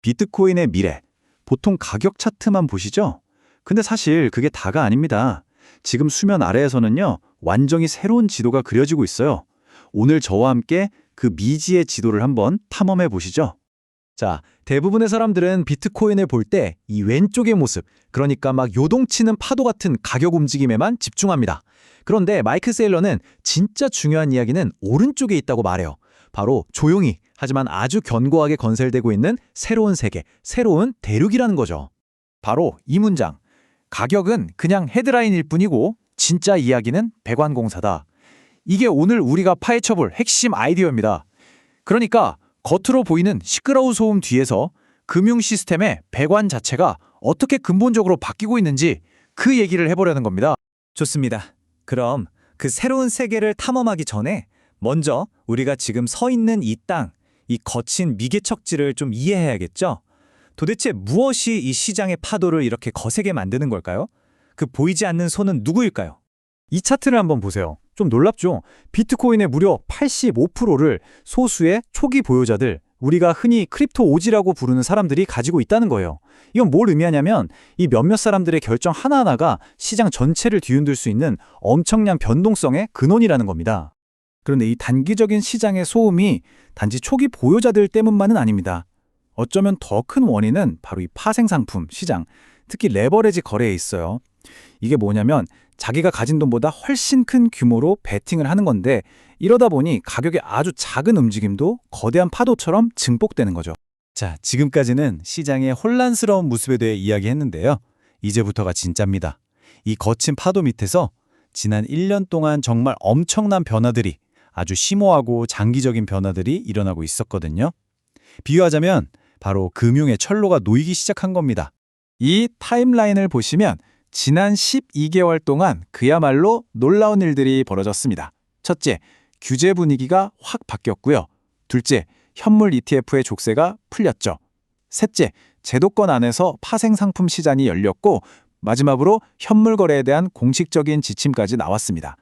비트코인의 미래. 보통 가격 차트만 보시죠? 근데 사실 그게 다가 아닙니다. 지금 수면 아래에서는요, 완전히 새로운 지도가 그려지고 있어요. 오늘 저와 함께 그 미지의 지도를 한번 탐험해 보시죠. 자, 대부분의 사람들은 비트코인을 볼 때 이 왼쪽의 모습, 그러니까 막 요동치는 파도 같은 가격 움직임에만 집중합니다. 그런데 마이크 세일러는 진짜 중요한 이야기는 오른쪽에 있다고 말해요. 바로 조용히 하지만 아주 견고하게 건설되고 있는 새로운 세계, 새로운 대륙이라는 거죠. 바로 이 문장. 가격은 그냥 헤드라인일 뿐이고 진짜 이야기는 배관공사다. 이게 오늘 우리가 파헤쳐볼 핵심 아이디어입니다. 그러니까 겉으로 보이는 시끄러운 소음 뒤에서 금융 시스템의 배관 자체가 어떻게 근본적으로 바뀌고 있는지 그 얘기를 해보려는 겁니다. 좋습니다. 그럼 그 새로운 세계를 탐험하기 전에 먼저 우리가 지금 서 있는 이 땅, 이 거친 미개척지를 좀 이해해야겠죠? 도대체 무엇이 이 시장의 파도를 이렇게 거세게 만드는 걸까요? 그 보이지 않는 손은 누구일까요? 이 차트를 한번 보세요. 좀 놀랍죠? 비트코인의 무려 85%를 소수의 초기 보유자들, 우리가 흔히 크립토 오지라고 부르는 사람들이 가지고 있다는 거예요. 이건 뭘 의미하냐면 이 몇몇 사람들의 결정 하나하나가 시장 전체를 뒤흔들 수 있는 엄청난 변동성의 근원이라는 겁니다. 그런데 이 단기적인 시장의 소음이 단지 초기 보유자들 때문만은 아닙니다. 어쩌면 더 큰 원인은 바로 이 파생상품 시장, 특히 레버리지 거래에 있어요. 이게 뭐냐면 자기가 가진 돈보다 훨씬 큰 규모로 베팅을 하는 건데 이러다 보니 가격의 아주 작은 움직임도 거대한 파도처럼 증폭되는 거죠. 자, 지금까지는 시장의 혼란스러운 모습에 대해 이야기했는데요. 이제부터가 진짜입니다. 이 거친 파도 밑에서 지난 1년 동안 정말 엄청난 변화들이, 아주 심오하고 장기적인 변화들이 일어나고 있었거든요. 비유하자면 바로 금융의 철로가 놓이기 시작한 겁니다. 이 타임라인을 보시면 지난 12개월 동안 그야말로 놀라운 일들이 벌어졌습니다. 첫째, 규제 분위기가 확 바뀌었고요. 둘째, 현물 ETF의 족쇄가 풀렸죠. 셋째, 제도권 안에서 파생상품 시장이 열렸고 마지막으로 현물 거래에 대한 공식적인 지침까지 나왔습니다.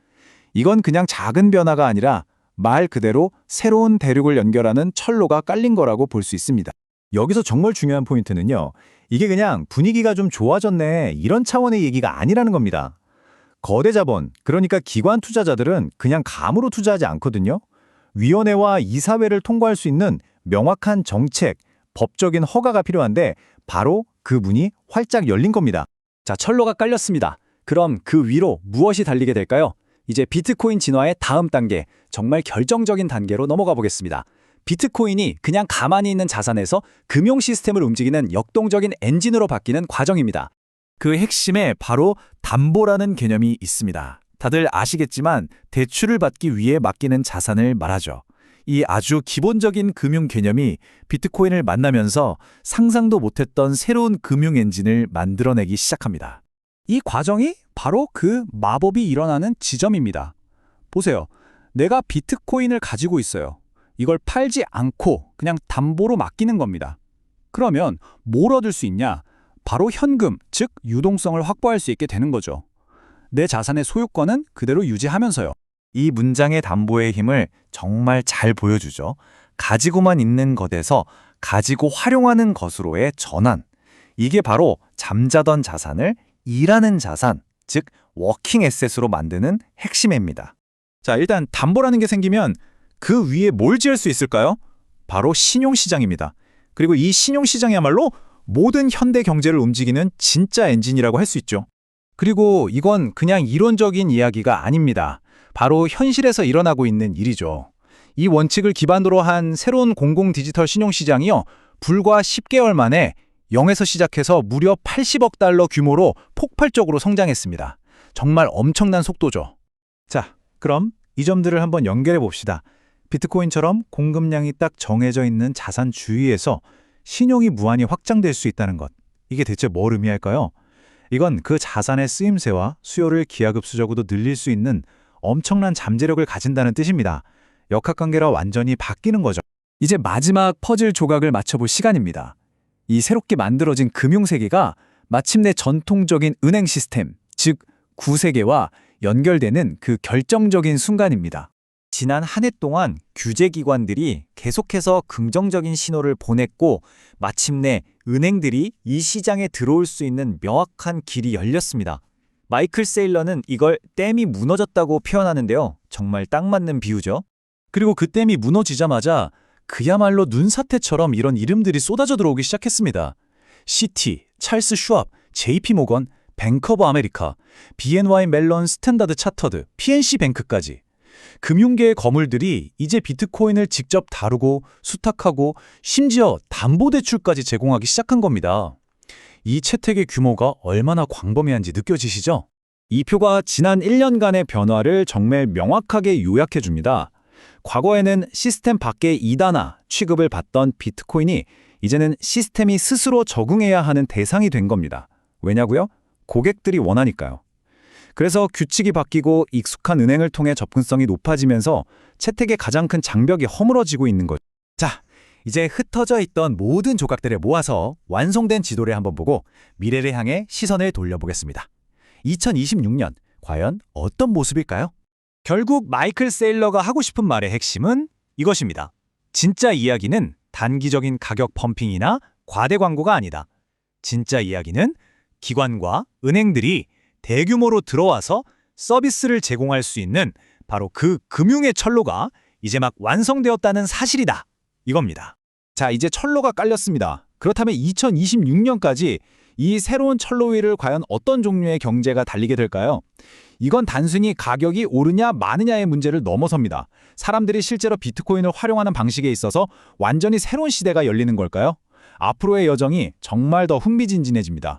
이건 그냥 작은 변화가 아니라 말 그대로 새로운 대륙을 연결하는 철로가 깔린 거라고 볼 수 있습니다. 여기서 정말 중요한 포인트는요. 이게 그냥 분위기가 좀 좋아졌네 이런 차원의 얘기가 아니라는 겁니다. 거대 자본, 그러니까 기관 투자자들은 그냥 감으로 투자하지 않거든요. 위원회와 이사회를 통과할 수 있는 명확한 정책, 법적인 허가가 필요한데 바로 그 문이 활짝 열린 겁니다. 자, 철로가 깔렸습니다. 그럼 그 위로 무엇이 달리게 될까요? 이제 비트코인 진화의 다음 단계, 정말 결정적인 단계로 넘어가 보겠습니다. 비트코인이 그냥 가만히 있는 자산에서 금융 시스템을 움직이는 역동적인 엔진으로 바뀌는 과정입니다. 그 핵심에 바로 담보라는 개념이 있습니다. 다들 아시겠지만 대출을 받기 위해 맡기는 자산을 말하죠. 이 아주 기본적인 금융 개념이 비트코인을 만나면서 상상도 못했던 새로운 금융 엔진을 만들어내기 시작합니다. 이 과정이 바로 그 마법이 일어나는 지점입니다. 보세요. 내가 비트코인을 가지고 있어요. 이걸 팔지 않고 그냥 담보로 맡기는 겁니다. 그러면 뭘 얻을 수 있냐? 바로 현금, 즉 유동성을 확보할 수 있게 되는 거죠. 내 자산의 소유권은 그대로 유지하면서요. 이 문장의 담보의 힘을 정말 잘 보여주죠. 가지고만 있는 것에서 가지고 활용하는 것으로의 전환. 이게 바로 잠자던 자산을 일하는 자산, 즉 워킹 에셋으로 만드는 핵심입니다. 자, 일단 담보라는 게 생기면 그 위에 뭘 지을 수 있을까요? 바로 신용시장입니다. 그리고 이 신용시장이야말로 모든 현대 경제를 움직이는 진짜 엔진이라고 할 수 있죠. 그리고 이건 그냥 이론적인 이야기가 아닙니다. 바로 현실에서 일어나고 있는 일이죠. 이 원칙을 기반으로 한 새로운 공공 디지털 신용시장이요. 불과 10개월 만에 0에서 시작해서 무려 80억 달러 규모로 폭발적으로 성장했습니다. 정말 엄청난 속도죠. 자, 그럼 이 점들을 한번 연결해 봅시다. 비트코인처럼 공급량이 딱 정해져 있는 자산 주위에서 신용이 무한히 확장될 수 있다는 것. 이게 대체 뭘 의미할까요? 이건 그 자산의 쓰임새와 수요를 기하급수적으로 늘릴 수 있는 엄청난 잠재력을 가진다는 뜻입니다. 역학관계라 완전히 바뀌는 거죠. 이제 마지막 퍼즐 조각을 맞춰볼 시간입니다. 이 새롭게 만들어진 금융세계가 마침내 전통적인 은행 시스템, 즉 구세계와 연결되는 그 결정적인 순간입니다. 지난 한 해 동안 규제기관들이 계속해서 긍정적인 신호를 보냈고 마침내 은행들이 이 시장에 들어올 수 있는 명확한 길이 열렸습니다. 마이클 세일러는 이걸 댐이 무너졌다고 표현하는데요. 정말 딱 맞는 비유죠. 그리고 그 댐이 무너지자마자 그야말로 눈사태처럼 이런 이름들이 쏟아져 들어오기 시작했습니다. 시티, 찰스 슈왑, JP 모건, 뱅크 오브 아메리카, BNY 멜론 스탠다드 차터드, PNC 뱅크까지. 금융계의 거물들이 이제 비트코인을 직접 다루고 수탁하고 심지어 담보대출까지 제공하기 시작한 겁니다. 이 채택의 규모가 얼마나 광범위한지 느껴지시죠? 이 표가 지난 1년간의 변화를 정말 명확하게 요약해 줍니다. 과거에는 시스템 밖의 이단화 취급을 받던 비트코인이 이제는 시스템이 스스로 적응해야 하는 대상이 된 겁니다. 왜냐고요? 고객들이 원하니까요. 그래서 규칙이 바뀌고 익숙한 은행을 통해 접근성이 높아지면서 채택의 가장 큰 장벽이 허물어지고 있는 거죠. 자, 이제 흩어져 있던 모든 조각들을 모아서 완성된 지도를 한번 보고 미래를 향해 시선을 돌려보겠습니다. 2026년 과연 어떤 모습일까요? 결국 마이클 세일러가 하고 싶은 말의 핵심은 이것입니다. 진짜 이야기는 단기적인 가격 펌핑이나 과대 광고가 아니다. 진짜 이야기는 기관과 은행들이 대규모로 들어와서 서비스를 제공할 수 있는 바로 그 금융의 철로가 이제 막 완성되었다는 사실이다. 이겁니다. 자, 이제 철로가 깔렸습니다. 그렇다면 2026년까지 이 새로운 철로 위를 과연 어떤 종류의 경제가 달리게 될까요? 이건 단순히 가격이 오르냐 마느냐의 문제를 넘어섭니다. 사람들이 실제로 비트코인을 활용하는 방식에 있어서 완전히 새로운 시대가 열리는 걸까요? 앞으로의 여정이 정말 더 흥미진진해집니다.